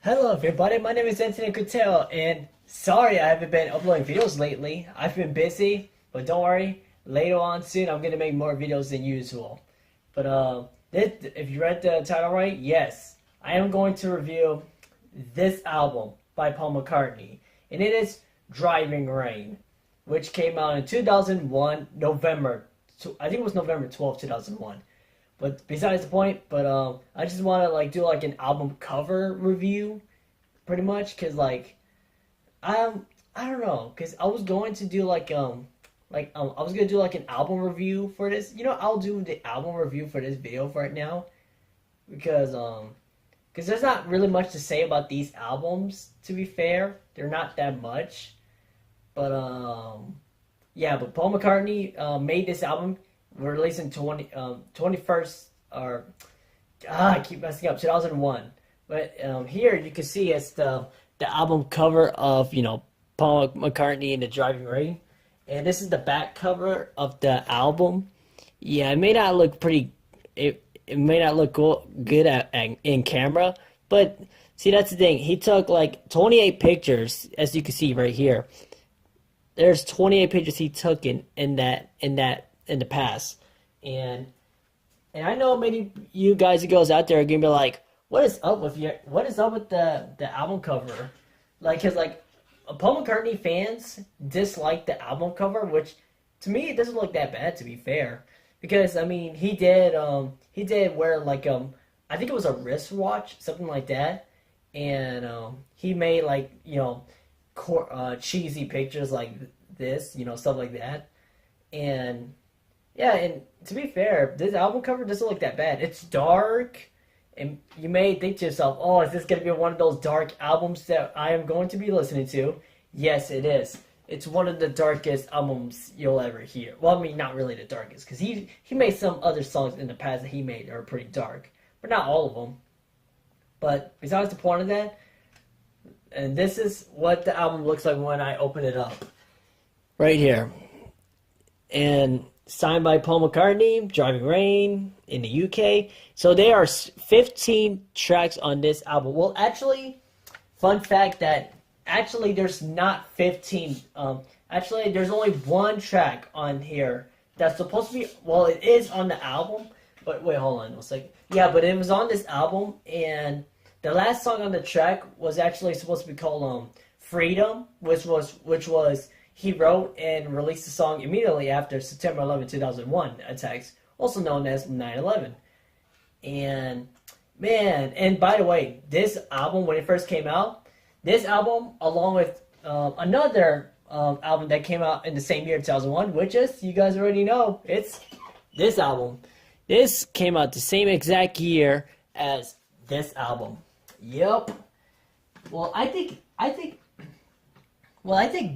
Hello everybody, my name is Anthony Coutel, and sorry I haven't been uploading videos lately. I've been busy, but don't worry, later on soon I'm gonna make more videos than usual. But if you read the title right, yes, I am going to review this album by Paul McCartney, and it is Driving Rain, which came out in 2001, November, I think it was November 12th, 2001. But besides the point, I just want to like do like an album cover review, pretty much, cause I don't know, cause I was going to do I was gonna do like an album review for this. I'll do the album review for this video for right now, because cause there's not really much to say about these albums. To be fair, they're not that much, but yeah. But Paul McCartney made this album, released in 21st, or I keep messing up, 2001. But here you can see it's the album cover of Paul McCartney in the Driving Rain, and this is the back cover of the album. Yeah, it may not look pretty. It may not look good in camera, but see, that's the thing. He took like 28 pictures, as you can see right here. There's 28 pictures he took in the past, and I know many you guys and girls out there are gonna be like, what is up with the album cover? Like, cause like Paul McCartney fans dislike the album cover, which to me it doesn't look that bad, to be fair, because I mean he did wear like I think it was a wristwatch, something like that, and he made like cheesy pictures like this, stuff like that, and yeah, and to be fair, this album cover doesn't look that bad. It's dark, and you may think to yourself, oh, is this going to be one of those dark albums that I am going to be listening to? Yes, it is. It's one of the darkest albums you'll ever hear. Well, I mean, not really the darkest, because he made some other songs in the past that he made that are pretty dark, but not all of them. But besides the point of that, and this is what the album looks like when I open it up. Right here. And signed by Paul McCartney, Driving Rain in the UK. So there are 15 tracks on this album. Well, actually, fun fact that actually there's not 15. Actually, there's only one track on here that's supposed to be. Well, it is on the album, but wait, hold on. It's like yeah, but it was on this album, and the last song on the track was actually supposed to be called "Freedom," which was he wrote and released the song immediately after September 11, 2001 attacks, also known as 9/11. And man, and by the way, this album, when it first came out, this album, along with another album that came out in the same year, 2001, which is, you guys already know, it's this album. This came out the same exact year as this album. Yep. Well, I think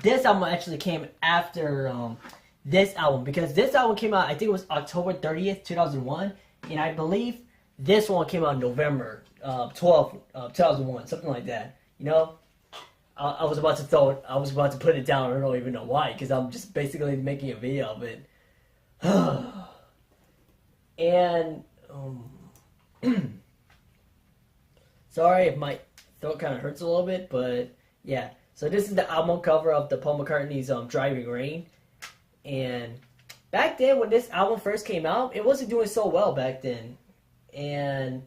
this album actually came after this album, because this album came out, I think it was October 30th, 2001, and I believe this one came out November 12th, 2001, something like that. I was about to put it down. I don't even know why, because I'm just basically making a video of it. And sorry if my throat kind of hurts a little bit, but yeah. So this is the album cover of the Paul McCartney's Driving Rain. And back then, when this album first came out, it wasn't doing so well back then. And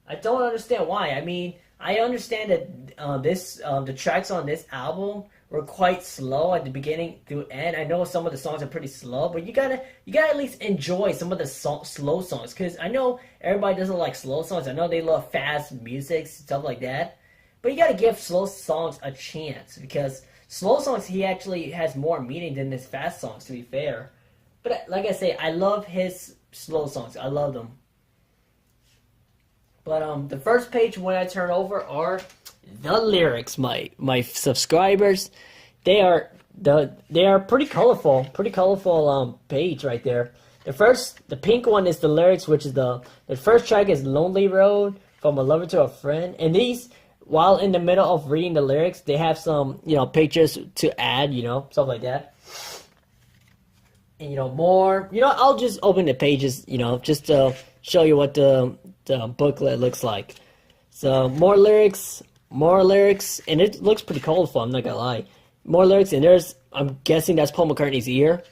I don't understand why. I mean, I understand that the tracks on this album were quite slow at the beginning through end. I know some of the songs are pretty slow, but you gotta at least enjoy some of the slow songs, because I know everybody doesn't like slow songs. I know they love fast music, stuff like that. But you gotta give slow songs a chance, because slow songs, he actually has more meaning than his fast songs, to be fair. But like I say, I love his slow songs. I love them. But the first page when I turn over are the lyrics. My subscribers, they are pretty colorful page right there. The pink one is the lyrics, which is the first track is Lonely Road, from a lover to a friend, and these, while in the middle of reading the lyrics, they have some, pictures to add, stuff like that. And, more, I'll just open the pages, just to show you what the booklet looks like. So, more lyrics, more lyrics, and it looks pretty colorful. I'm not gonna lie. More lyrics, and there's I'm guessing that's Paul McCartney's ear.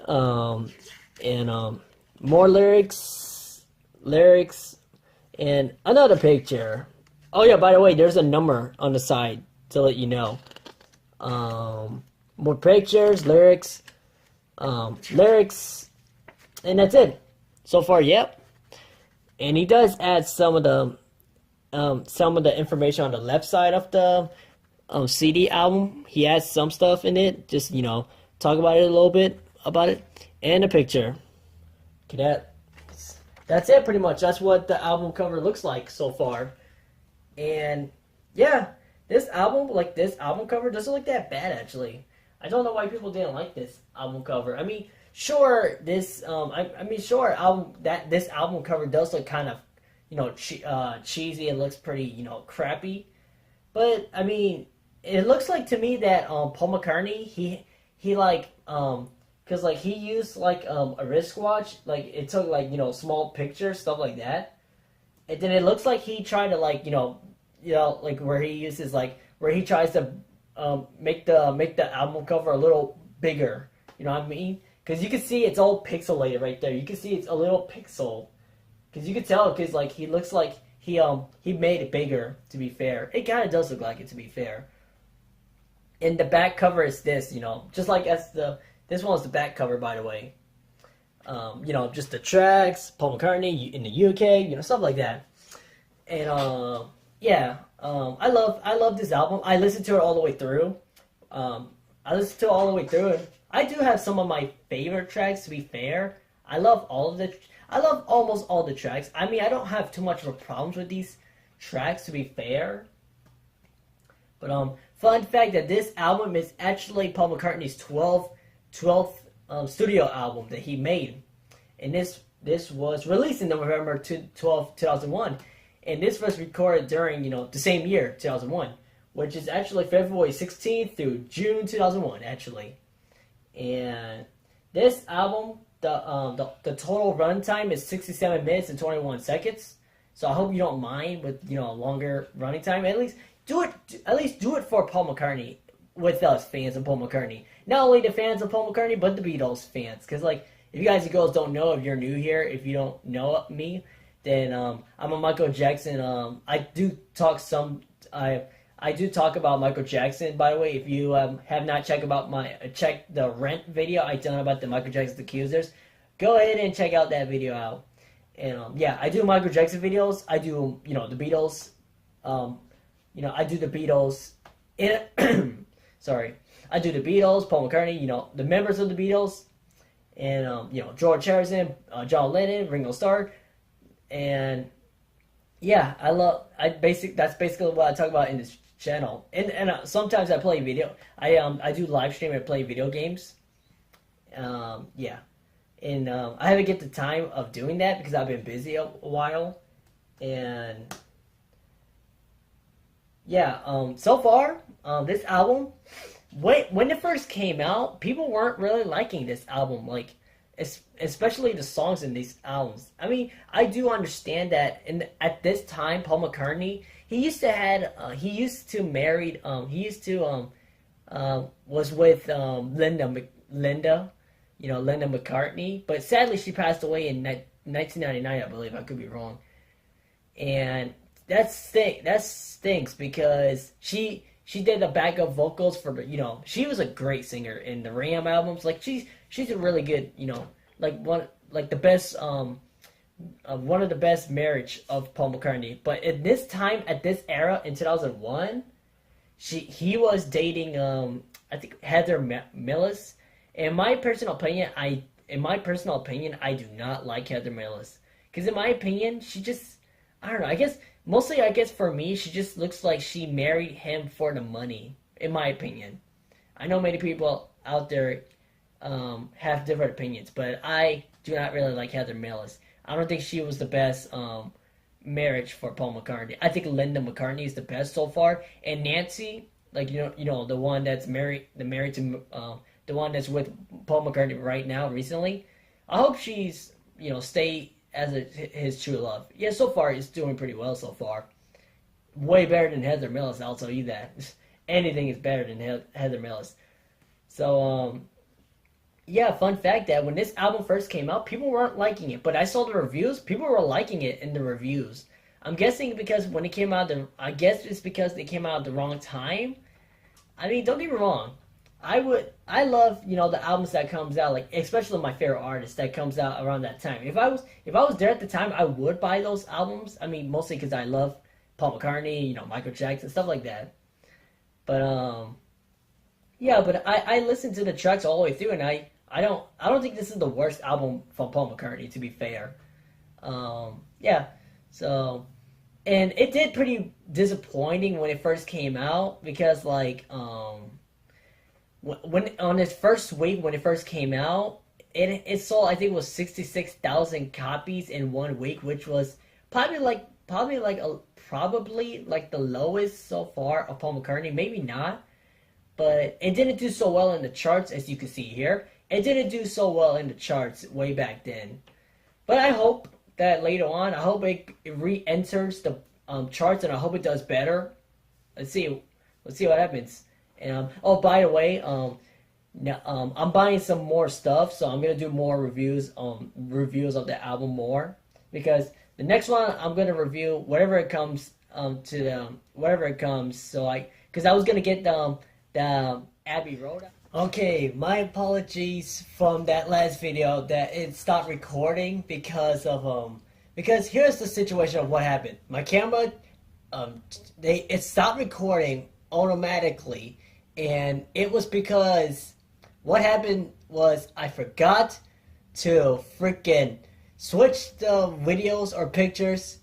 um, and more lyrics, and another picture. Oh yeah, by the way, there's a number on the side to let you know. More pictures, lyrics, and that's it. So far, yep. And he does add some of the information on the left side of the CD album. He adds some stuff in it, just talk about it a little bit about it, and a picture. Okay, that's it pretty much. That's what the album cover looks like so far. And yeah, this album cover doesn't look that bad actually. I don't know why people didn't like this album cover. I mean, sure, this this album cover does look kind of cheesy. It looks pretty crappy. But I mean, it looks like to me that Paul McCartney he like because like he used like a wristwatch, like it took like small pictures, stuff like that, and then it looks like he tried to like like where he uses like where he tries to make the album cover a little bigger. You know what I mean? Because you can see it's all pixelated right there. You can see it's a little pixel. Because you can tell because like he looks like he made it bigger. To be fair, it kind of does look like it. To be fair, and the back cover is this. Just like this one was the back cover, by the way. Just the tracks, Paul McCartney in the UK, stuff like that. And yeah, I love this album. I listened to it all the way through. I do have some of my favorite tracks. To be fair, I love almost all the tracks. I mean, I don't have too much of a problems with these tracks. To be fair, but fun fact that this album is actually Paul McCartney's 12th studio album that he made, and this was released in November 12, 2001, and this was recorded during the same year, 2001, which is actually February 16th through June 2001 actually. And this album, the total runtime is 67 minutes and 21 seconds. So I hope you don't mind with longer running time. At least do it for Paul McCartney, with us fans of Paul McCartney. Not only the fans of Paul McCartney, but the Beatles fans. Because like if you guys and girls don't know, if you're new here, if you don't know me, then I'm a Michael Jackson. I do talk about Michael Jackson, by the way. If you have not checked the Rent video I done about the Michael Jackson Accusers, go ahead and check out that video out. And yeah, I do Michael Jackson videos. I do the Beatles. I do the Beatles. Sorry, I do the Beatles, Paul McCartney. The members of the Beatles, and George Harrison, John Lennon, Ringo Starr, and yeah, that's basically what I talk about in this channel. And sometimes I play video. I do live stream and play video games. Yeah, and I haven't get the time of doing that because I've been busy a while. And yeah, so far this album, when it first came out, people weren't really liking this album. Like, especially the songs in these albums. I mean, I do understand that at this time, Paul McCartney, he used to was with Linda McCartney, but sadly she passed away in 1999, I believe. I could be wrong. And that stinks because she did the backup vocals for she was a great singer in the Ram albums. Like she's a really good, one of the best marriage of Paul McCartney. But at this time, at this era in 2001, he was dating I think Heather Millis. In my personal opinion, I do not like Heather Millis because in my opinion, she just, I don't know. I guess for me, she just looks like she married him for the money. In my opinion, I know many people out there have different opinions, but I do not really like Heather Millis. I don't think she was the best marriage for Paul McCartney. I think Linda McCartney is the best so far, and Nancy, like the one that's married to the one that's with Paul McCartney right now recently. I hope she's stay as his true love. Yeah, so far it's doing pretty well so far. way better than Heather Mills. I'll tell you that. Anything is better than Heather Mills. So yeah, fun fact that when this album first came out, people weren't liking it, but I saw the reviews. People were liking it in the reviews. I'm guessing because when it came out, I guess it's because they came out at the wrong time. I mean, don't get me wrong. I love, the albums that comes out, like, especially my favorite artist that comes out around that time. If I was there at the time, I would buy those albums. I mean, mostly because I love Paul McCartney, Michael Jackson, stuff like that. But yeah, but I listened to the tracks all the way through, and I don't think this is the worst album from Paul McCartney, to be fair. Yeah, so, and it did pretty disappointing when it first came out because like when on its first week when it first came out, it sold, I think it was 66,000 copies in 1 week, which was probably like the lowest so far of Paul McCartney. Maybe not, but it didn't do so well in the charts as you can see here. It didn't do so well in the charts way back then. But I hope that later on, I hope it re-enters the charts, and I hope it does better. Let's see what happens. And oh, by the way, now, I'm buying some more stuff, so I'm gonna do more reviews of the album more, because the next one I'm gonna review whatever it comes whatever it comes. So because I was gonna get the Abbey Road. Okay, my apologies from that last video that it stopped recording because here's the situation of what happened. My camera, it stopped recording automatically, and it was because what happened was I forgot to freaking switch the videos or pictures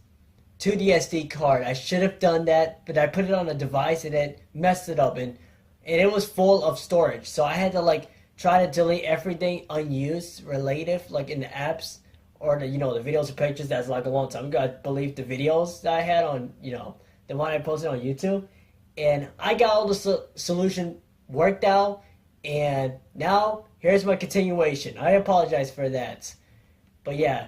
to the SD card. I should have done that, but I put it on a device and it messed it up, and it was full of storage. So I had to try to delete everything unused relative, like in the apps or the the videos or pictures that's like a long time ago. I believe the videos that I had on the one I posted on YouTube, and I got all the solution worked out, and now here's my continuation. I apologize for that, but yeah.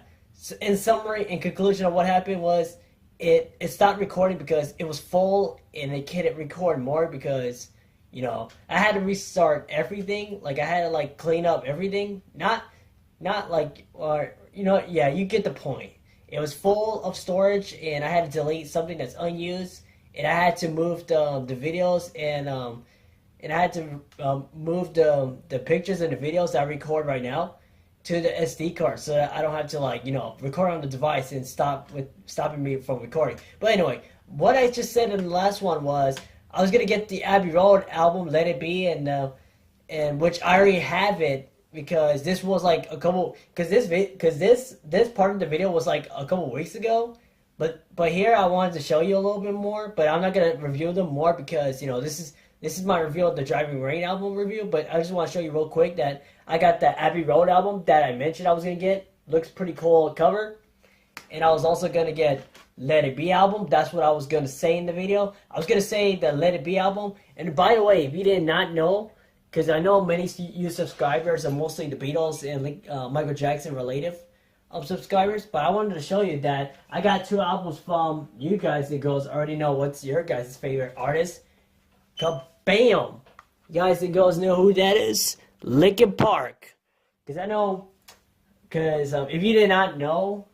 In summary, in conclusion of what happened was it stopped recording because it was full, and it couldn't record more because I had to restart everything. Like I had to clean up everything. Not yeah, you get the point. It was full of storage, and I had to delete something that's unused, and I had to move the videos and I had to move the pictures and the videos that I record right now to the SD card, so that I don't have to record on the device and stopping me from recording. But anyway, what I just said in the last one was I was gonna get the Abbey Road album, Let It Be, and which I already have it because this was this part of the video was a couple weeks ago, but here I wanted to show you a little bit more, but I'm not gonna review them more because this is my review of the Driving Rain album review. But I just want to show you real quick that I got the Abbey Road album that I mentioned I was gonna get. Looks pretty cool cover, and I was also gonna get Let It Be album. That's what I was going to say in the video. I was going to say the Let It Be album. And by the way, if you did not know, because I know many of you subscribers are mostly the Beatles and Michael Jackson relative subscribers, but I wanted to show you that I got 2 albums from you guys and girls. I already know what's your guys' favorite artist. Kabam! You guys and girls know who that is? Linkin Park. Because I know, if you did not know,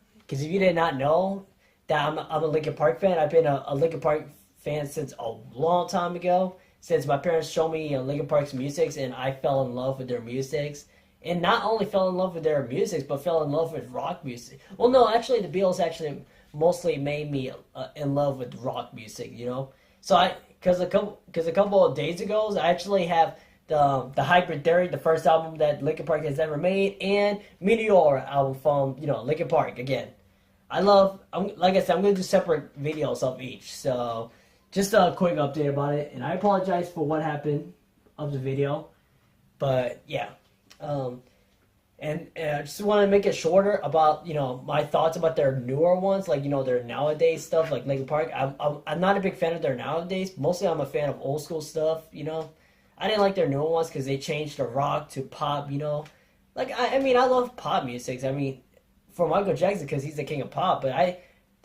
that I'm a Linkin Park fan. I've been a Linkin Park fan since a long time ago. Since my parents showed me Linkin Park's music, and I fell in love with their music. And not only fell in love with their music, but fell in love with rock music. Well, no, actually, the Beatles actually mostly made me in love with rock music. So because a couple of days ago, I actually have the Hybrid Theory, the first album that Linkin Park has ever made, and Meteor album from Linkin Park again. Like I said, I'm going to do separate videos of each. So, just a quick update about it. And I apologize for what happened of the video. But, yeah. And I just want to make it shorter about, my thoughts about their newer ones. Their nowadays stuff, like Linkin Park. I'm not a big fan of their nowadays. Mostly I'm a fan of old school stuff, I didn't like their newer ones because they changed the rock to pop, I love pop music. For Michael Jackson because he's the king of pop, but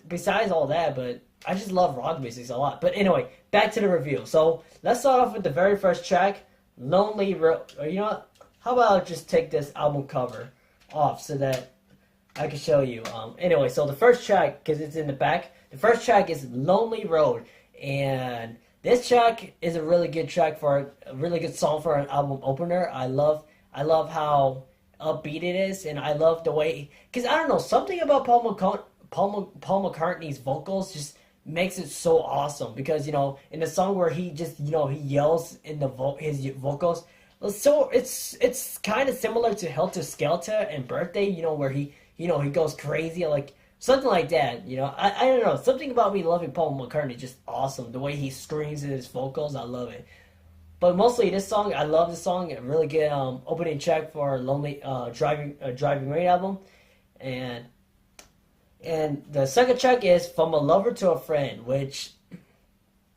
besides all that, but I just love rock music a lot. But anyway, back to the review. So let's start off with the very first track, Lonely Road. Or you know what? How about I just take this album cover off so that I can show you. Anyway, so the first track, because it's in the back, the first track is Lonely Road. And this track is a really good track for a really good song for an album opener. I love how upbeat it is, and I love the way, because I don't know, something about Paul McCartney's vocals just makes it so awesome. Because in the song where he just he yells in his vocals, so it's kind of similar to Helter Skelter and Birthday, where he goes crazy, like something like that. I don't know, something about me loving Paul McCartney just awesome. The way he screams in his vocals, I love it. But mostly this song, I love this song. A really good opening track for Lonely Driving Rain album, and the second track is From a Lover to a Friend, which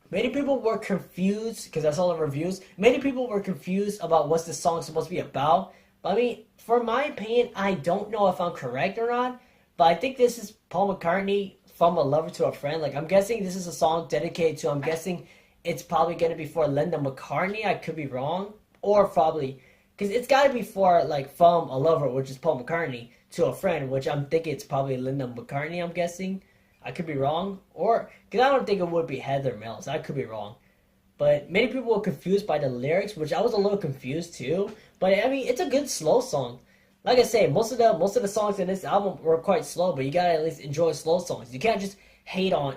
many people were confused, because I saw the reviews. Many people were confused about what's the song supposed to be about. But I mean, for my opinion, I don't know if I'm correct or not. But I think this is Paul McCartney From a Lover to a Friend. Like, I'm guessing this is a song dedicated to, I'm guessing it's probably going to be for Linda McCartney. I could be wrong. Or probably, because it's got to be for, like, From a Lover, which is Paul McCartney, to a friend, which I'm thinking it's probably Linda McCartney, I'm guessing. I could be wrong. Or, because I don't think it would be Heather Mills. I could be wrong. But many people were confused by the lyrics, which I was a little confused too. But, I mean, it's a good slow song. Like I say, most of the songs in this album were quite slow, but you gotta at least enjoy slow songs. You can't just hate on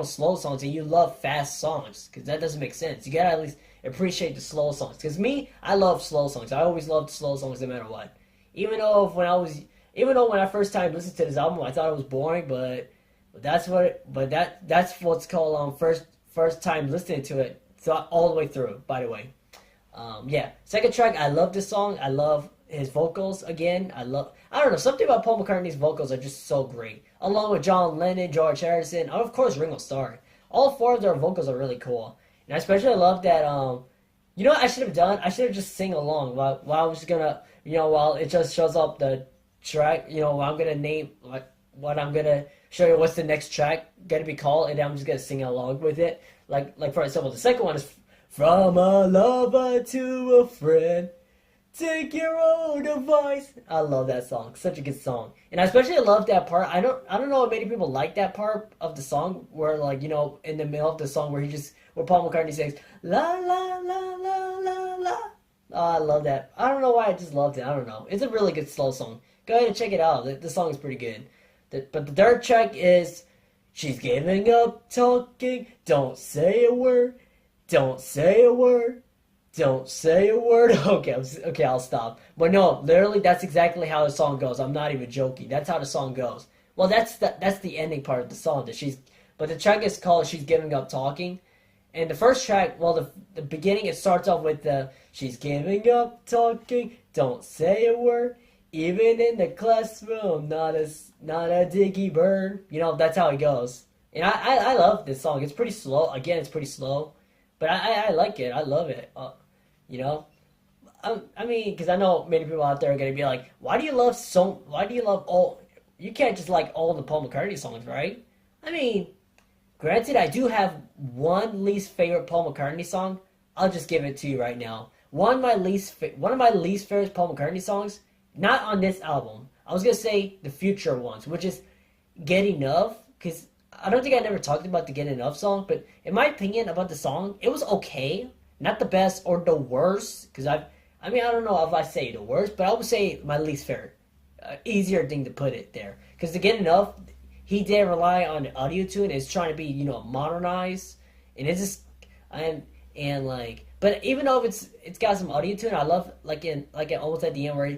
slow songs and you love fast songs, because that doesn't make sense. You gotta at least appreciate the slow songs. Because me, I love slow songs. I always loved slow songs no matter what. Even though when I first time listened to this album, I thought it was boring, but that's what's called first time listening to it, all the way through. By the way, yeah. Second track, I love this song. I love his vocals again. I don't know, something about Paul McCartney's vocals are just so great. Along with John Lennon, George Harrison, and of course Ringo Starr. All four of their vocals are really cool. And I especially love that, you know what I should have done? I should have just sing along while I was gonna, while it just shows up the track, while I'm gonna name, what I'm gonna show you what's the next track gonna be called, and I'm just gonna sing along with it. Like for example, the second one is From a Lover to a Friend. Take your own advice. I love that song. Such a good song. And I especially love that part. I don't know if many people like that part of the song where, like, in the middle of the song where Paul McCartney sings la la la la la la. Oh, I love that. I don't know why, I just loved it. I don't know. It's a really good slow song. Go ahead and check it out. The song is pretty good. But the third track is She's Giving Up Talking. Don't say a word. Don't say a word. Don't say a word. Okay, I'll stop. But no, literally, that's exactly how the song goes. I'm not even joking. That's how the song goes. Well, that's the ending part of the song. But the track is called She's Giving Up Talking. And the first track, well, the beginning, it starts off with the She's giving up talking. Don't say a word. Even in the classroom, not a dicky bird. That's how it goes. And I love this song. It's pretty slow. Again, it's pretty slow. But I like it. I love it. I mean, because I know many people out there are going to be like, why do you love all, you can't just like all the Paul McCartney songs, right? I mean, granted, I do have one least favorite Paul McCartney song. I'll just give it to you right now. One of my least favorite Paul McCartney songs, not on this album. I was going to say the future ones, which is Get Enough, because I don't think I never talked about the Get Enough song, but in my opinion about the song, it was okay. Not the best or the worst, because I don't know if I say the worst, but I would say my least favorite. Easier thing to put it there. Because to Get Enough, he did rely on the audio tune. It's trying to be, modernized. And it's just, but even though it's got some audio tune, I love, like almost at the end where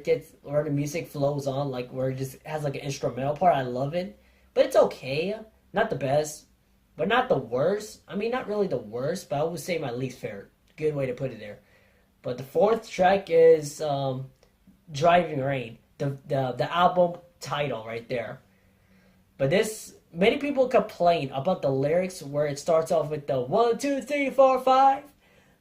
the music flows on, like where it just has like an instrumental part. I love it. But it's okay. Not the best, but not the worst. I mean, not really the worst, but I would say my least favorite. Good way to put it there. But the fourth track is Driving Rain, the album title right there. But many people complain about the lyrics where it starts off with the 1, 2, 3, 4, 5.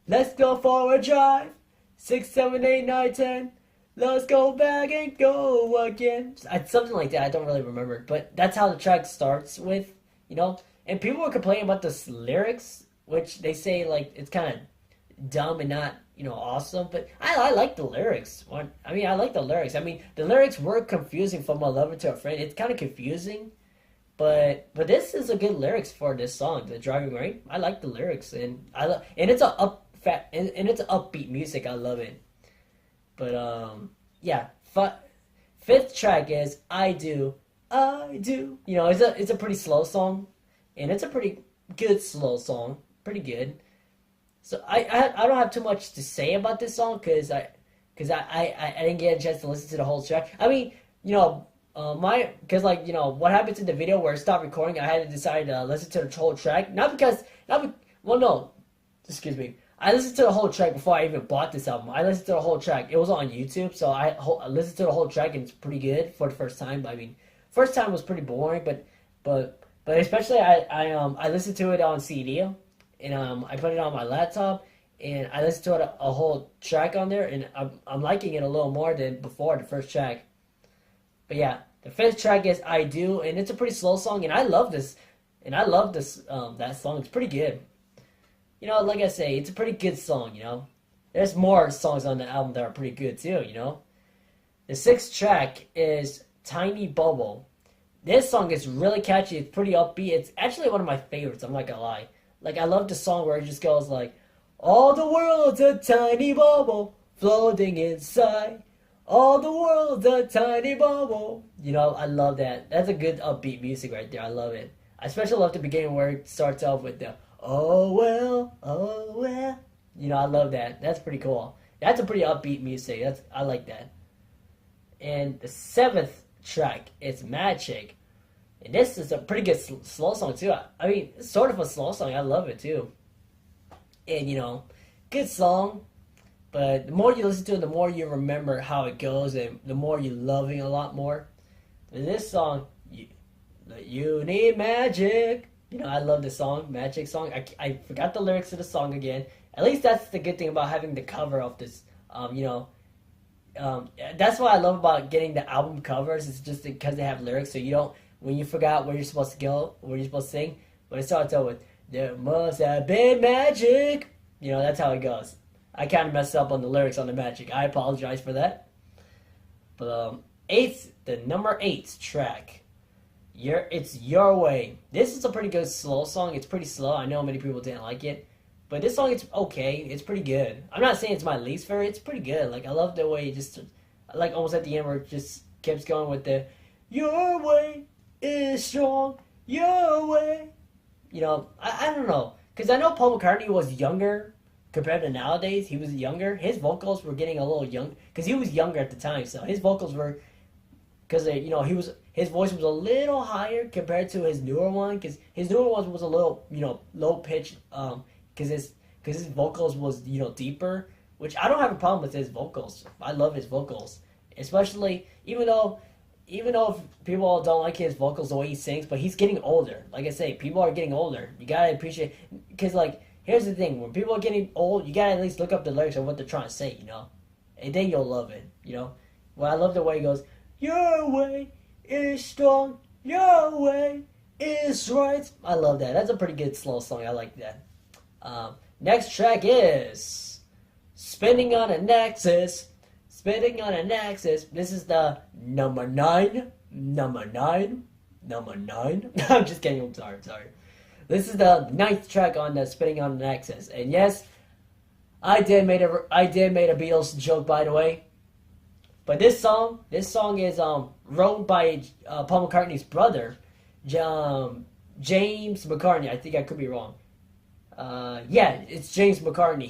Let's go for a drive. 6, 7, 8, 9, 10. Let's go back and go again. Something like that. I don't really remember. But that's how the track starts with, And And people were complaining about the lyrics, which they say like it's kind of dumb and not awesome. But I like the lyrics. I mean, I like the lyrics. I mean, the lyrics were confusing from a lover to a friend. It's kind of confusing, but this is a good lyrics for this song, the Driving Rain. I like the lyrics, and and it's and it's upbeat music. I love it. But yeah. Fifth track is I Do, I Do. It's a pretty slow song, and it's a pretty good slow song, pretty good. So I don't have too much to say about this song because I didn't get a chance to listen to the whole track. I mean, because what happened to the video where it stopped recording, I had to decide to listen to the whole track. Well, no, excuse me. I listened to the whole track before I even bought this album. I listened to the whole track. It was on YouTube, so I listened to the whole track, and it's pretty good for the first time. I mean, first time was pretty boring, but especially I listened to it on CD, and I put it on my laptop, and I listened to it a whole track on there, and I'm liking it a little more than before the first track. But yeah, the fifth track is I Do, and it's a pretty slow song, and I love this, that song. It's pretty good. Like I say, it's a pretty good song, There's more songs on the album that are pretty good too, The sixth track is Tiny Bubble. This song is really catchy. It's pretty upbeat. It's actually one of my favorites, I'm not gonna lie. Like, I love the song where it just goes like, all the world's a tiny bubble floating inside. All the world's a tiny bubble. I love that. That's a good upbeat music right there. I love it. I especially love the beginning where it starts off with the oh well, oh well. I love that. That's pretty cool. That's a pretty upbeat music. I like that. And the seventh track is Magic. And this is a pretty good slow song too. I mean, it's sort of a slow song. I love it too. And good song. But the more you listen to it, the more you remember how it goes, and the more you love it a lot more. And this song, you need magic. I love the song, Magic song. I forgot the lyrics to the song again. At least that's the good thing about having the cover of this. That's what I love about getting the album covers. It's just because they have lyrics, so you don't, when you forgot where you're supposed to go, where you're supposed to sing, but it starts out with, there must have been magic. That's how it goes. I kind of messed up on the lyrics on the Magic. I apologize for that. But the number 8 track. It's Your Way. This is a pretty good slow song. It's pretty slow. I know many people didn't like it. But this song, it's okay. It's pretty good. I'm not saying it's my least favorite. It's pretty good. Like, I love the way it just, like, almost at the end where it just keeps going with the, your way is strong. Your way. I don't know. Because I know Paul McCartney was younger compared to nowadays. He was younger. His vocals were getting a little young. Because he was younger at the time. So his vocals were, because, his voice was a little higher compared to his newer one, because his newer one was a little, low pitched, because his vocals was, deeper, which I don't have a problem with his vocals. I love his vocals, especially even though people don't like his vocals the way he sings, but he's getting older. Like I say, people are getting older. You gotta appreciate, because here's the thing: when people are getting old, you gotta at least look up the lyrics of what they're trying to say, and then you'll love it, Well, I love the way he goes, your way is strong, your way is right. I love that. That's a pretty good slow song. I like that. Next track is Spinning on an Axis. Spinning on an Axis. This is the number 9. I'm just kidding. I'm sorry. This is the 9th track on the Spinning on an Axis. And yes, I did made a Beatles joke, by the way. But this song is wrote by Paul McCartney's brother, James McCartney. I think I could be wrong. Yeah, it's James McCartney.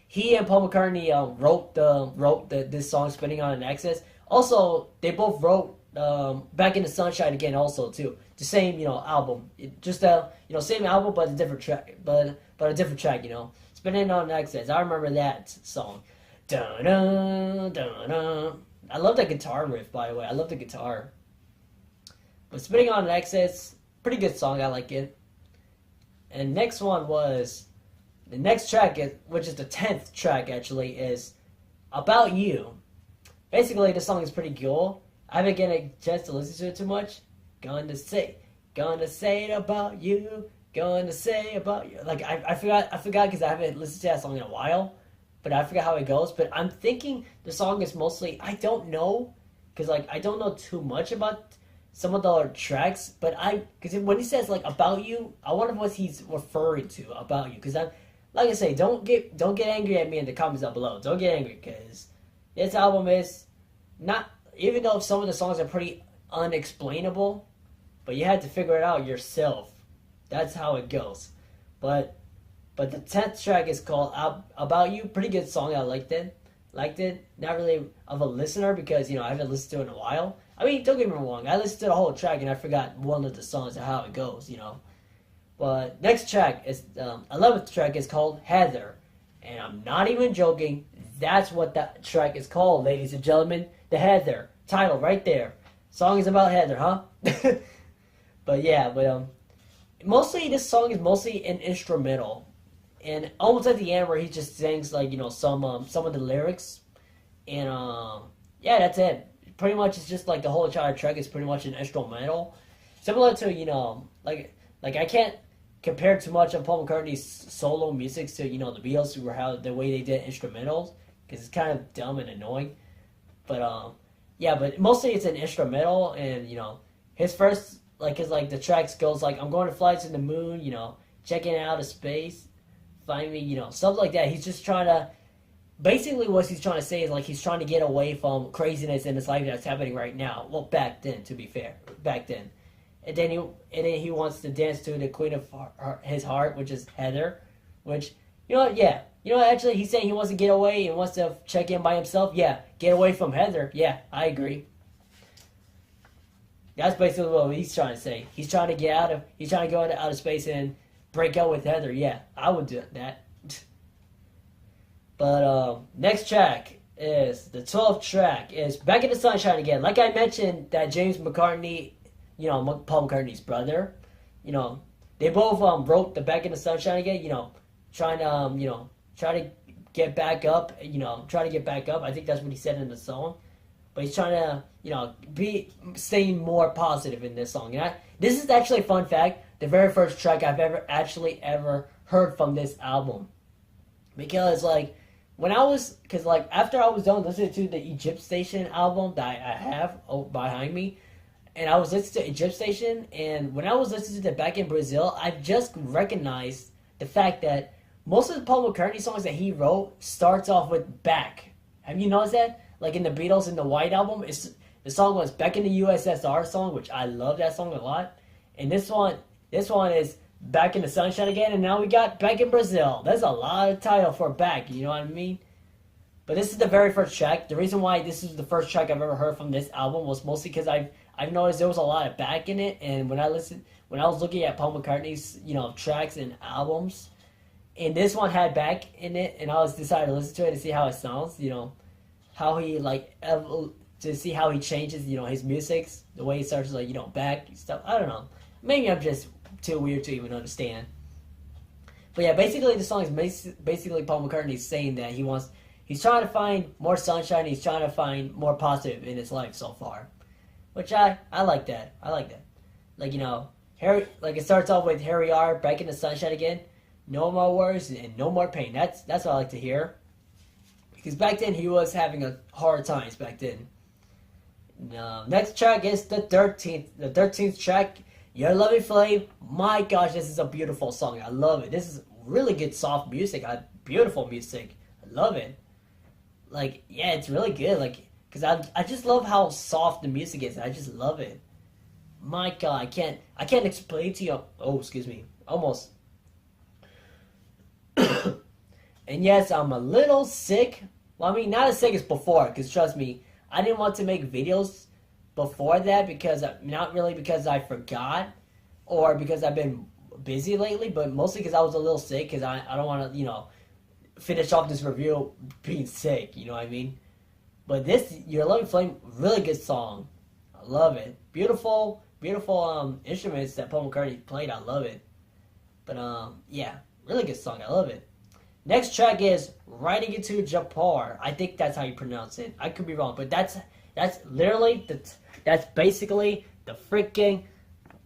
He and Paul McCartney wrote this song, "Spinning on an Axis." Also, they both wrote "Back in the Sunshine Again" also too. The same album, same album but a different track, but a different track. "Spinning on an Axis." I remember that song. Dun dun dun dun. I love that guitar riff, by the way. I love the guitar. But "Spinning on an Axis," pretty good song. I like it. And next one was, the next track, which is the 10th track actually, is About You. Basically, the song is pretty cool. I haven't gotten a chance to listen to it too much. Gonna say it about you. Gonna say about you. Like I forgot because I haven't listened to that song in a while, but I forgot how it goes. But I'm thinking the song is mostly I don't know because like I don't know too much about some of the other tracks, but because when he says like about you, I wonder what he's referring to about you. Because I'm like I say, don't get angry at me in the comments down below. Don't get angry because this album is not even though some of the songs are pretty unexplainable, but you had to figure it out yourself. That's how it goes. But the 10th track is called About You. Pretty good song. I liked it. Not really of a listener because, I haven't listened to it in a while. I mean, don't get me wrong. I listened to the whole track and I forgot one of the songs and how it goes, But next track is, 11th track is called Heather. And I'm not even joking. That's what that track is called, ladies and gentlemen. The Heather. Title right there. Song is about Heather, huh? But mostly this song is mostly an instrumental. And almost at the end where he just sings like, some of the lyrics. And that's it. Pretty much it's just like the whole entire track is pretty much an instrumental. Similar to, like I can't compare too much of Paul McCartney's solo music to, the Beatles who were how the way they did instrumentals. Because it's kind of dumb and annoying. But but mostly it's an instrumental and, his first the tracks goes like I'm going to fly to the moon, checking out of space, find me, stuff like that. He's just trying to basically what he's trying to say is like he's trying to get away from craziness in his life that's happening right now. Well, back then, to be fair, and then he wants to dance to the queen of his heart, which is Heather, which actually he's saying he wants to get away and wants to check in by himself. Yeah, get away from Heather. Yeah, I agree. That's basically what he's trying to say. He's trying to go into outer space and break out with Heather. Yeah, I would do that. But next track is the 12th track is Back in the Sunshine Again. Like I mentioned, that James McCartney, Paul McCartney's brother, they both wrote the Back in the Sunshine Again. Trying to get back up. Trying to get back up. I think that's what he said in the song. But he's trying to, be staying more positive in this song. And this is actually a fun fact. The very first track I've ever heard from this album. Because, after I was done listening to the Egypt Station album that I have behind me, and I was listening to Egypt Station, and when I was listening to Back in Brazil, I just recognized the fact that most of the Paul McCartney songs that he wrote starts off with back. Have you noticed that? Like in the Beatles in the White Album, the song was Back in the USSR song, which I love that song a lot. And this one is Back in the Sunshine Again, and now we got Back in Brazil. That's a lot of title for back, you know what I mean? But this is the very first track. The reason why this is the first track I've ever heard from this album was mostly because I've noticed there was a lot of back in it, and when I was looking at Paul McCartney's, tracks and albums, and this one had back in it, and I decided to listen to it and see how it sounds, how he to see how he changes, his music, the way he starts back stuff. I don't know. Maybe I'm just too weird to even understand. But yeah, basically the song is basically Paul McCartney saying that he's trying to find more sunshine. He's trying to find more positive in his life so far, which I like that. I like that. Harry, it starts off with here we are back in the sunshine again. No more worries and no more pain. That's what I like to hear. Because back then he was having a hard times back then. Next track is the 13th. The 13th track, Your Loving Flame. My gosh, this is a beautiful song. I love it. This is really good soft music. Beautiful music. I love it. It's really good. Because I just love how soft the music is. I just love it. My God, I can't explain to you. Oh, excuse me. Almost. And yes, I'm a little sick. Well, I mean, not as sick as before, because trust me, I didn't want to make videos before that not really because I forgot or because I've been busy lately, but mostly because I was a little sick because I don't want to, finish off this review being sick, you know what I mean? But this, Your Loving Flame, really good song. I love it. Beautiful instruments that Paul McCartney played. I love it. But, really good song. I love it. Next track is Riding Into Jaipur. I think that's how you pronounce it. I could be wrong, but that's literally that's basically the freaking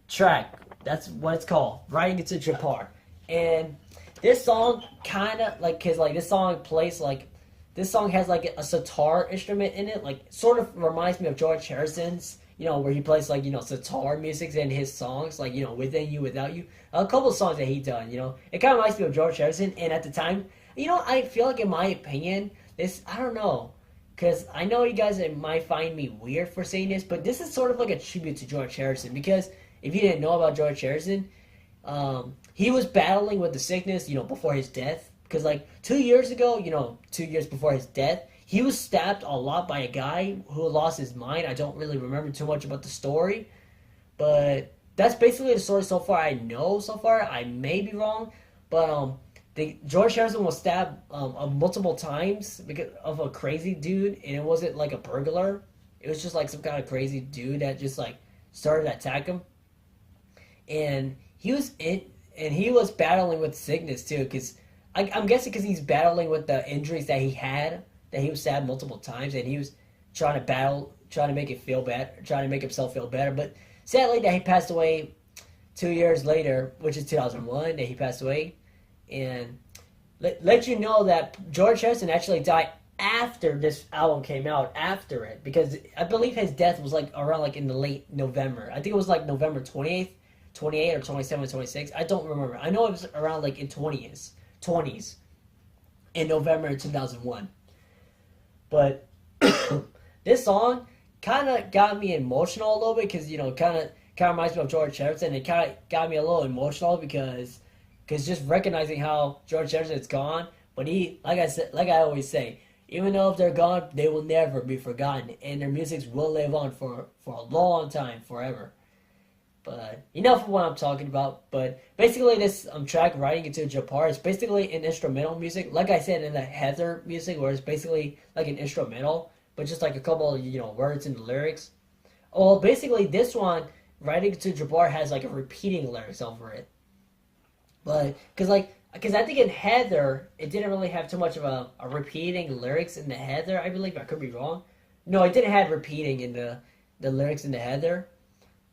track. That's what it's called, Riding Into Japar. And this song kind of like, cause like this song plays like, this song has like a sitar instrument in it, like sort of reminds me of George Harrison's, where he plays like, sitar music in his songs, like, Within You, Without You. A couple of songs that he done, It kind of reminds me of George Harrison, and at the time, I feel like in my opinion, this, I don't know, because I know you guys might find me weird for saying this, but this is sort of like a tribute to George Harrison, because if you didn't know about George Harrison, he was battling with the sickness, before his death, because like 2 years ago, 2 years before his death, he was stabbed a lot by a guy who lost his mind. I don't really remember too much about the story, but that's basically the story so far I know so far. I may be wrong, but George Harrison was stabbed multiple times because of a crazy dude, and it wasn't like a burglar. It was just like some kind of crazy dude that just like started to attack him, and he was battling with sickness too, because I'm guessing because he's battling with the injuries that he had, that he was stabbed multiple times, and he was trying to make it feel bad, trying to make himself feel better. But sadly, that he passed away 2 years later, which is 2001, that he passed away. And let you know that George Harrison actually died after this album came out, after it, because I believe his death was like around like in the late November. I think it was like November 28th, 28 or 27, 26. I don't remember. I know it was around like in 20s in November 2001. But this song kind of got me emotional a little bit, because kind of reminds me of George Harrison. It kind of got me a little emotional because just recognizing how George Harrison is gone, but he, like I always say, even though if they're gone, they will never be forgotten, and their music will live on for a long time, forever. But enough of what I'm talking about. But basically, this track, Riding Into Japar, is basically an instrumental music. Like I said in the Heather music, where it's basically like an instrumental, but just like a couple of words in the lyrics. Well, basically, this one, Riding Into Japar, has like a repeating lyrics over it. But because I think in Heather, it didn't really have too much of a repeating lyrics in the Heather. I believe, I could be wrong. No, it didn't have repeating in the lyrics in the Heather.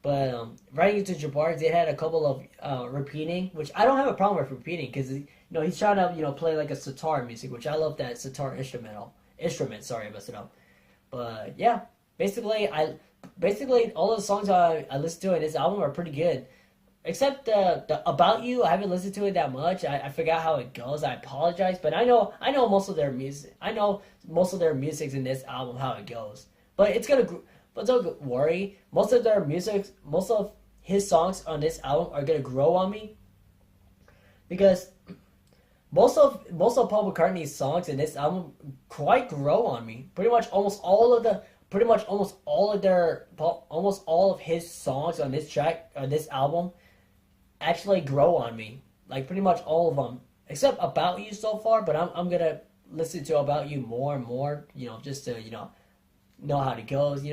But Riding Into Japar, they had a couple of repeating, which I don't have a problem with repeating, because he's trying to play like a sitar music, which I love that sitar instrument. Sorry, I messed it up. But yeah, basically all of the songs I listened to in this album are pretty good, except the About You. I haven't listened to it that much. I forgot how it goes. I apologize, but I know most of their music. I know most of their music's in this album, how it goes. But don't worry. Most of his songs on this album are gonna grow on me, because most of Paul McCartney's songs in this album quite grow on me. Pretty much almost all of his songs on this album actually grow on me. Like pretty much all of them, except About You so far. But I'm gonna listen to About You more and more. Just to know how it goes.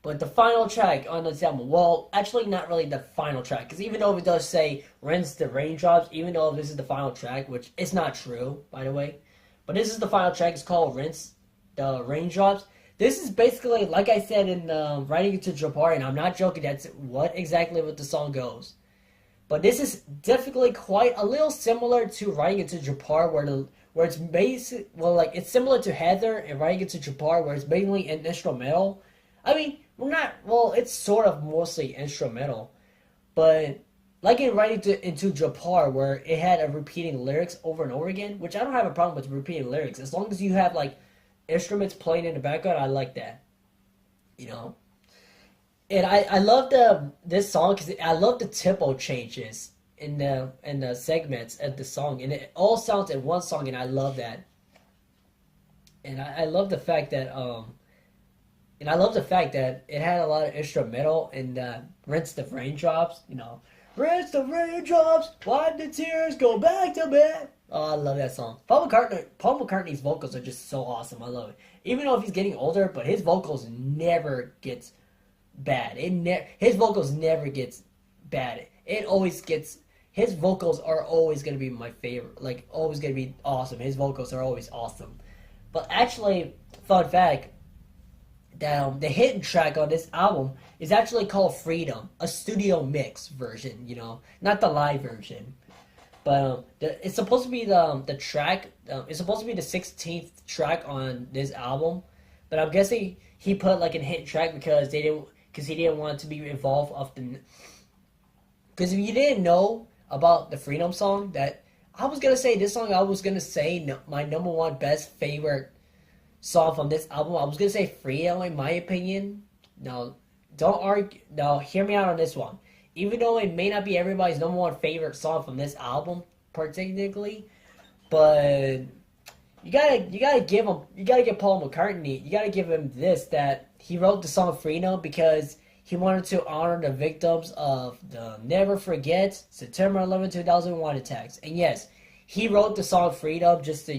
But the final track on this album, well, actually not really the final track, because even though it does say Rinse the Raindrops, even though this is the final track, which is not true, by the way, but this is the final track. It's called Rinse the Raindrops. This is basically, like I said in Riding Into Japar, and I'm not joking, that's what the song goes. But this is definitely quite a little similar to Riding Into Japar, where it's basic. Well, like it's similar to Heather and Riding Into Japar, where it's mainly an instrumental. I mean, it's sort of mostly instrumental, but like in Riding Into Japar, where it had a repeating lyrics over and over again, which I don't have a problem with repeating lyrics, as long as you have like instruments playing in the background. I like that, And I love this song because I love the tempo changes in the segments of the song, and it all sounds in one song, and I love that. And I love the fact that it had a lot of instrumental and Rinse the Raindrops, Rinse the raindrops, wipe the tears, go back to bed. Oh, I love that song. Paul McCartney's vocals are just so awesome. I love it. Even though if he's getting older, but his vocals never gets bad. His vocals never gets bad. It always gets. His vocals are always gonna be my favorite. Like always gonna be awesome. His vocals are always awesome. But actually, fun fact. that the hidden track on this album is actually called Freedom, a studio mix version, not the live version. But it's supposed to be the track. It's supposed to be the 16th track on this album, but I'm guessing he put like a hidden track because he didn't want to be involved of the. Because if you didn't know about the Freedom song, that I was gonna say this song, I was gonna say my number one best favorite song from this album. I was gonna say Freedom in my opinion. No, don't argue. No, hear me out on this one. Even though it may not be everybody's number one favorite song from this album, particularly, but you gotta give Paul McCartney, you gotta give him this, that he wrote the song Freedom because he wanted to honor the victims of the Never Forget September 11, 2001 attacks. And yes, he wrote the song Freedom just to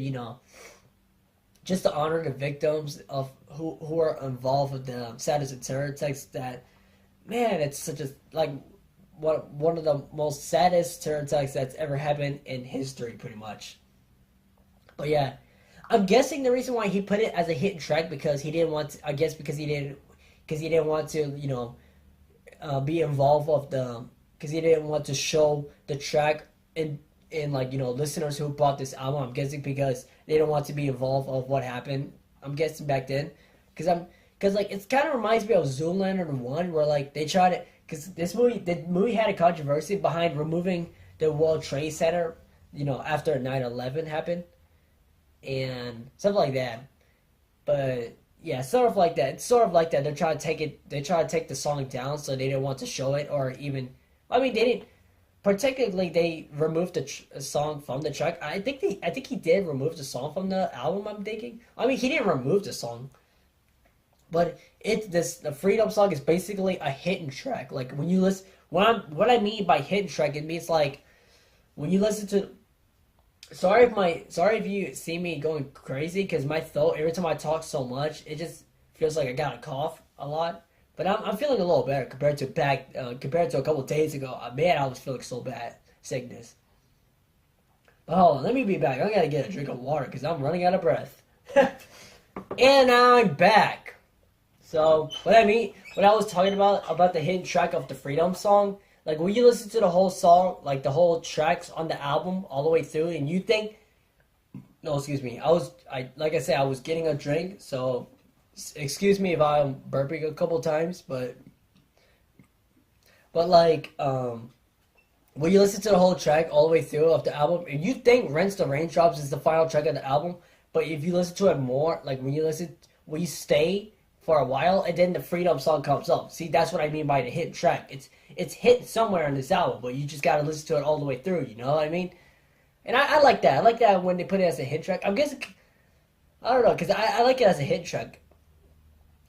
honor the victims of who are involved with the saddest of terror attacks. That, man, it's such a one of the most saddest terror attacks that's ever happened in history, pretty much. But yeah, I'm guessing the reason why he put it as a hidden track because he didn't want to, I guess because he didn't want to, be involved of because he didn't want to show the track in like, listeners who bought this album. I'm guessing because they don't want to be involved of what happened. I'm guessing back then, because like it kind of reminds me of Zoolander 1, where like they tried to. Because the movie had a controversy behind removing the World Trade Center, after 9/11 happened, and stuff like that. But yeah, sort of like that. It's sort of like that. They try to take the song down, so they didn't want to show it, or even. I mean, they didn't. Particularly, they removed the song from the track. I think he did remove the song from the album. I'm thinking. I mean, he didn't remove the song. But the Freedom song is basically a hidden track. Like when you listen, what I mean by hidden track, it means like when you listen to. Sorry if you see me going crazy, because my throat, every time I talk so much, it just feels like I got a cough a lot. But I'm feeling a little better compared to a couple days ago. Man, I was feeling so bad, sickness. But hold on, let me be back. I gotta get a drink of water because I'm running out of breath. And I'm back. So, what I was talking about the hidden track of the Freedom song, like when you listen to the whole song, like the whole tracks on the album all the way through, and you think, no, excuse me, like I said, I was getting a drink, so excuse me if I'm burping a couple times, but like, when you listen to the whole track all the way through of the album, and you think Rinse the Raindrops is the final track of the album, but if you listen to it more, like when you stay for a while, and then the Freedom song comes up. See, that's what I mean by the hidden track. It's hidden somewhere on this album, but you just gotta listen to it all the way through. You know what I mean? And I like that. I like that when they put it as a hidden track. I'm guessing, I don't know, because I like it as a hidden track.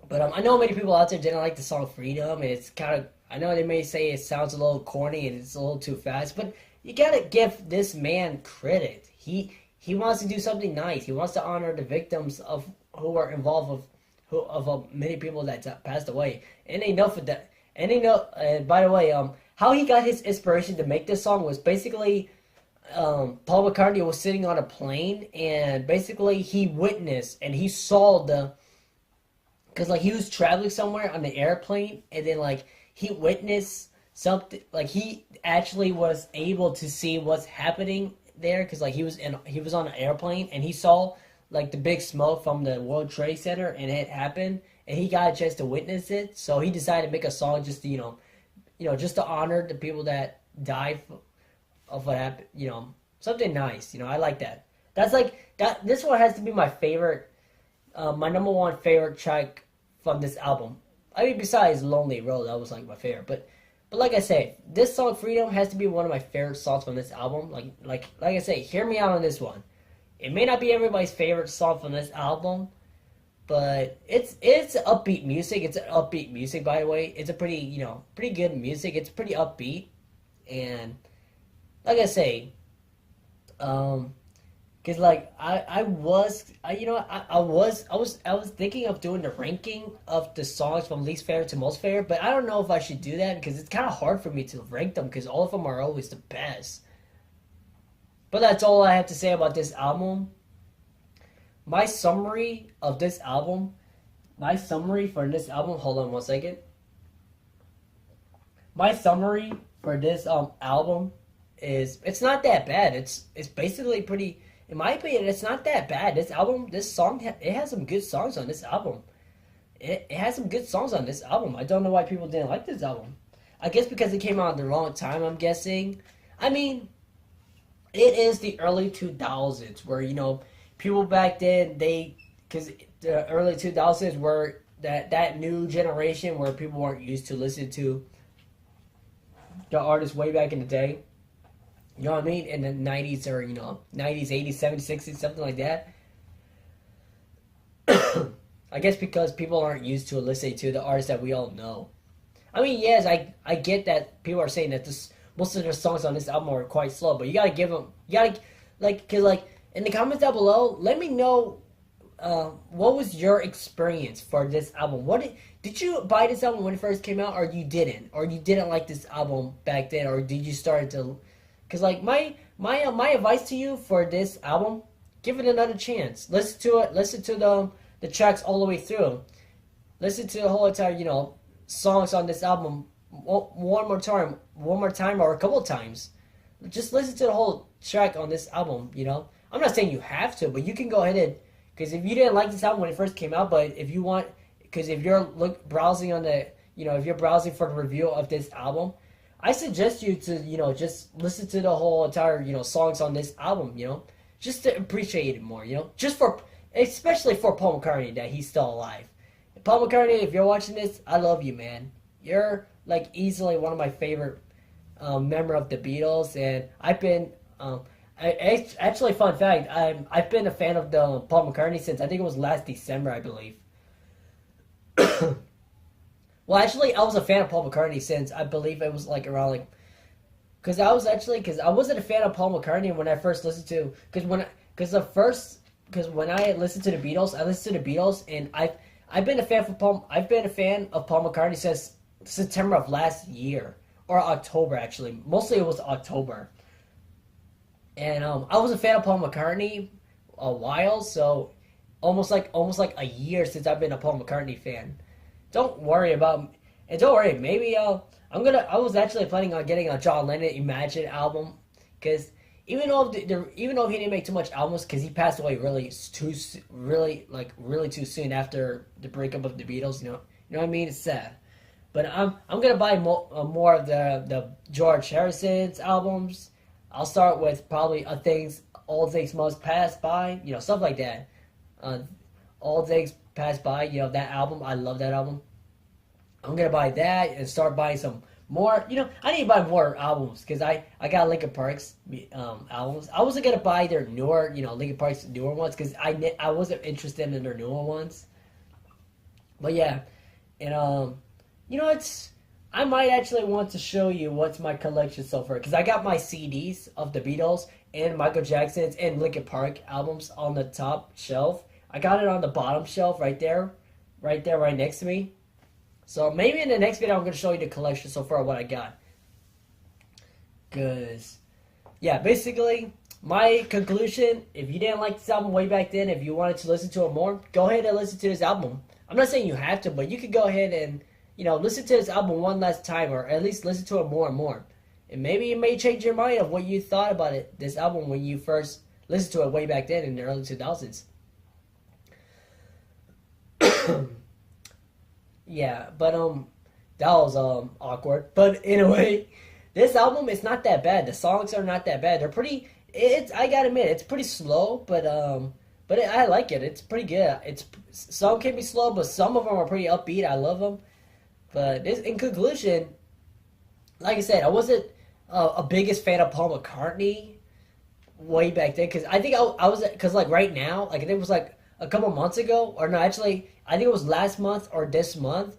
But I know many people out there didn't like the song Freedom, and it's kind of. I know they may say it sounds a little corny and it's a little too fast, but you gotta give this man credit. He wants to do something nice. He wants to honor the victims of who were involved of many people that passed away. And enough of that. And by the way, how he got his inspiration to make this song was basically Paul McCartney was sitting on a plane, and basically he witnessed and he saw because like he was traveling somewhere on the airplane, and then like he witnessed something, like he actually was able to see what's happening there, because like he was on an airplane and he saw like the big smoke from the World Trade Center, and it happened, and he got a chance to witness it. So he decided to make a song just to just to honor the people that died of what happened. Something nice. I like that. That's like that. This one has to be my favorite, my number one favorite track from this album. I mean, besides Lonely Road, that was like my favorite. But like I say, this song Freedom has to be one of my favorite songs from this album. Like I say, hear me out on this one. It may not be everybody's favorite song from this album, but it's upbeat music. It's an upbeat music, by the way. It's a pretty good music. It's pretty upbeat, and like I say, because like I was thinking of doing the ranking of the songs from least favorite to most favorite, but I don't know if I should do that because it's kind of hard for me to rank them because all of them are always the best. But that's all I have to say about this album. My summary of this album My summary for this album. Hold on one second. My summary for this album is it's not that bad. It's basically pretty. In my opinion, it's not that bad. This album, this song, it has some good songs on this album. It has some good songs on this album. I don't know why people didn't like this album. I guess because it came out at the wrong time. I'm guessing. I mean, it is the early 2000s where people back then because the early 2000s were that new generation where people weren't used to listening to the artists way back in the day. You know what I mean? In the 90s or 90s, 80s, 70s, 60s, something like that. I guess because people aren't used to listening to the artists that we all know. I mean, yes, I get that people are saying that most of their songs on this album are quite slow, but you gotta give them, cause in the comments down below, let me know what was your experience for this album. Did you buy this album when it first came out, or you didn't like this album back then, or did you start to? Cause my advice to you for this album, give it another chance. Listen to it. Listen to the tracks all the way through. Listen to the whole entire songs on this album one more time, or a couple of times. Just listen to the whole track on this album. I'm not saying you have to, but you can go ahead and, because if you didn't like this album when it first came out, but if you want, because if you're browsing on the, if you're browsing for the review of this album, I suggest you to, just listen to the whole entire, songs on this album, just to appreciate it more, especially for Paul McCartney, that he's still alive. Paul McCartney, if you're watching this, I love you, man. You're easily one of my favorite member of the Beatles, and I've been actually, fun fact, I've been a fan of the Paul McCartney since I think it was last December, I believe. Well, actually, I was a fan of Paul McCartney since I believe it was around because I wasn't a fan of Paul McCartney when I first listened to, because when I listened to the Beatles, I listened to the Beatles, and I've been a fan of Paul McCartney since September of last year, or October actually. Mostly it was October. And I was a fan of Paul McCartney a while, so almost like a year since I've been a Paul McCartney fan. Don't worry, maybe I was actually planning on getting a John Lennon Imagine album, because even though he didn't make too much albums, because he passed away really too soon after the breakup of the Beatles. You know what I mean? It's sad. But I'm gonna buy more of the George Harrison's albums. I'll start with probably All Things Must Pass By, stuff like that. All Things Pass By, that album. I love that album. I'm gonna buy that and start buying some more. I need to buy more albums, because I got Linkin Park's albums. I wasn't gonna buy their newer, Linkin Park's newer ones, because I wasn't interested in their newer ones. But yeah, and I might actually want to show you what's my collection so far, because I got my CDs of the Beatles and Michael Jackson's and Linkin Park albums on the top shelf. I got it on the bottom shelf right next to me. So maybe in the next video I'm going to show you the collection so far, what I got. Because, yeah, basically, my conclusion, if you didn't like this album way back then, if you wanted to listen to it more, go ahead and listen to this album. I'm not saying you have to, but you could go ahead and, listen to this album one last time, or at least listen to it more and more. And maybe it may change your mind of what you thought about this album when you first listened to it way back then in the early 2000s. Yeah, but that was awkward. But anyway, this album is not that bad. The songs are not that bad. They're pretty. I gotta admit, it's pretty slow, but I like it. It's pretty good. Some can be slow, but some of them are pretty upbeat. I love them. But in conclusion, like I said, I wasn't a biggest fan of Paul McCartney way back then, because I think I was, because right now, I think it was a couple months ago, or no, actually, I think it was last month or this month.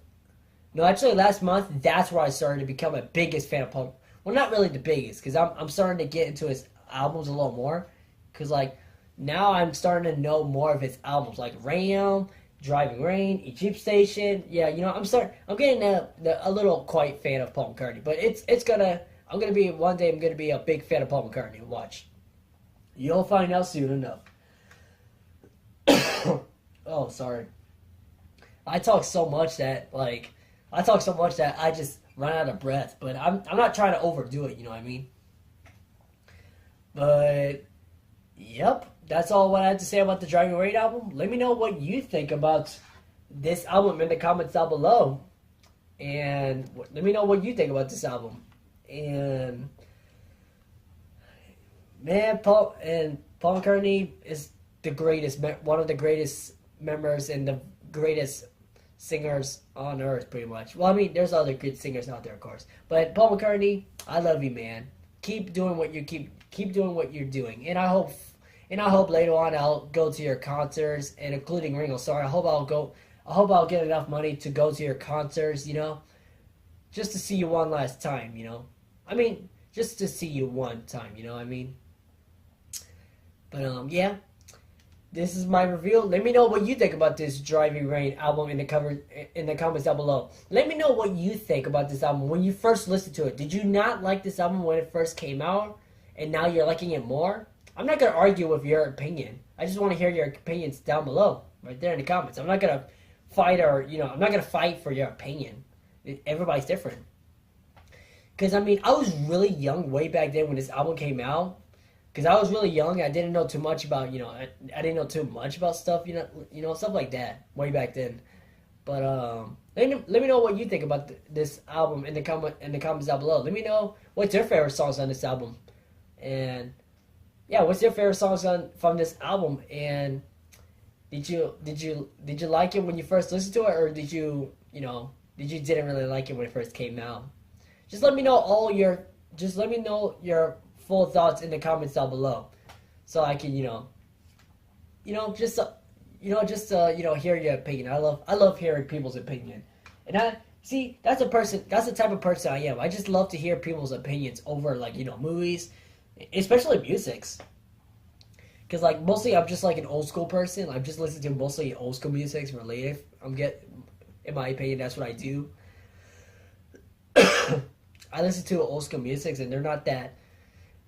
No, actually, last month, that's where I started to become a biggest fan of Paul. Well, not really the biggest, because I'm starting to get into his albums a little more, because now I'm starting to know more of his albums, like Ram, Driving Rain, Egypt Station. Yeah, I'm getting a little quite fan of Paul McCartney, but one day I'm gonna be a big fan of Paul McCartney. Watch, you'll find out soon enough. Oh, sorry. I talk so much that I just run out of breath. But I'm not trying to overdo it. You know what I mean? But yep, that's all what I had to say about the Driving Rain album. Let me know what you think about this album in the comments down below, and let me know what you think about this album. And man, Paul McCartney is the greatest, one of the greatest members and the greatest singers on earth, pretty much. Well, I mean, there's other good singers out there, of course, but Paul McCartney, I love you, man. Keep doing what you keep doing what you're doing, and I hope later on I'll go to your concerts, and including Ringo Starr. I hope I'll get enough money to go to your concerts, you know, just to see you one last time, you know. I mean, just to see you one time, you know what I mean? But yeah, this is my review. Let me know what you think about this Driving Rain album in the comments down below. Let me know what you think about this album when you first listened to it. Did you not like this album when it first came out, and now you're liking it more? I'm not gonna argue with your opinion. I just want to hear your opinions down below, right there in the comments. I'm not gonna fight I'm not gonna fight for your opinion. Everybody's different. Because I mean, I was really young way back then when this album came out. Because I was really young, I didn't know too much about, I didn't know too much about stuff, stuff like that, way back then. But let me know what you think about this album in the comments down below. Let me know what's your favorite songs on this album, and yeah, what's your favorite songs from this album? And did you like it when you first listened to it, or did you didn't really like it when it first came out? Just let me know your full thoughts in the comments down below, so I can hear your opinion. I love hearing people's opinion, and that's the type of person I am. I just love to hear people's opinions over movies, especially musics, because mostly I'm just an old school person. I'm just listening to mostly old school music related. In my opinion, that's what I do. I listen to old school music, and they're not that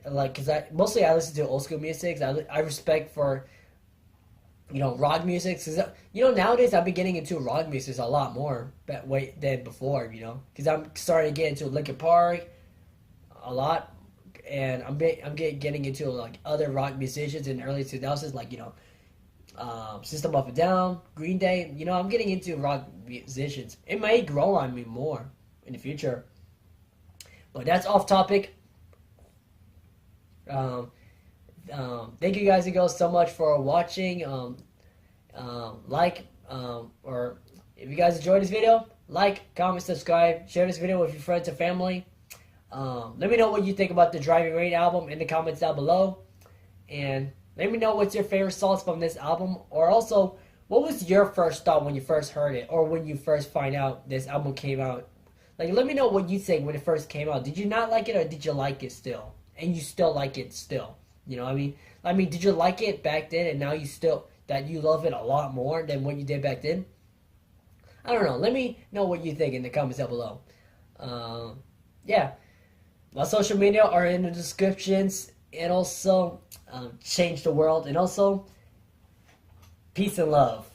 because I listen to old school music. I respect for rock music, because nowadays I've been getting into rock music a lot more than before, because I'm starting to get into Linkin Park a lot, and I'm getting into other rock musicians in the early 2000s, System of a Down, Green Day. I'm getting into rock musicians. It may grow on me more in the future, but that's off topic. Thank you guys and girls so much for watching. Or if you guys enjoyed this video, like, comment, subscribe, share this video with your friends and family. Let me know what you think about the Driving Rain album in the comments down below, and let me know what's your favorite songs from this album, or also what was your first thought when you first heard it, or when you first find out this album came out. Let me know what you think when it first came out. Did you not like it, or did you like it still? And you still like it still. You know what I mean? Did you like it back then, and now you love it a lot more than what you did back then? I don't know. Let me know what you think in the comments down below. Yeah. My social media are in the descriptions, and also change the world, and also peace and love.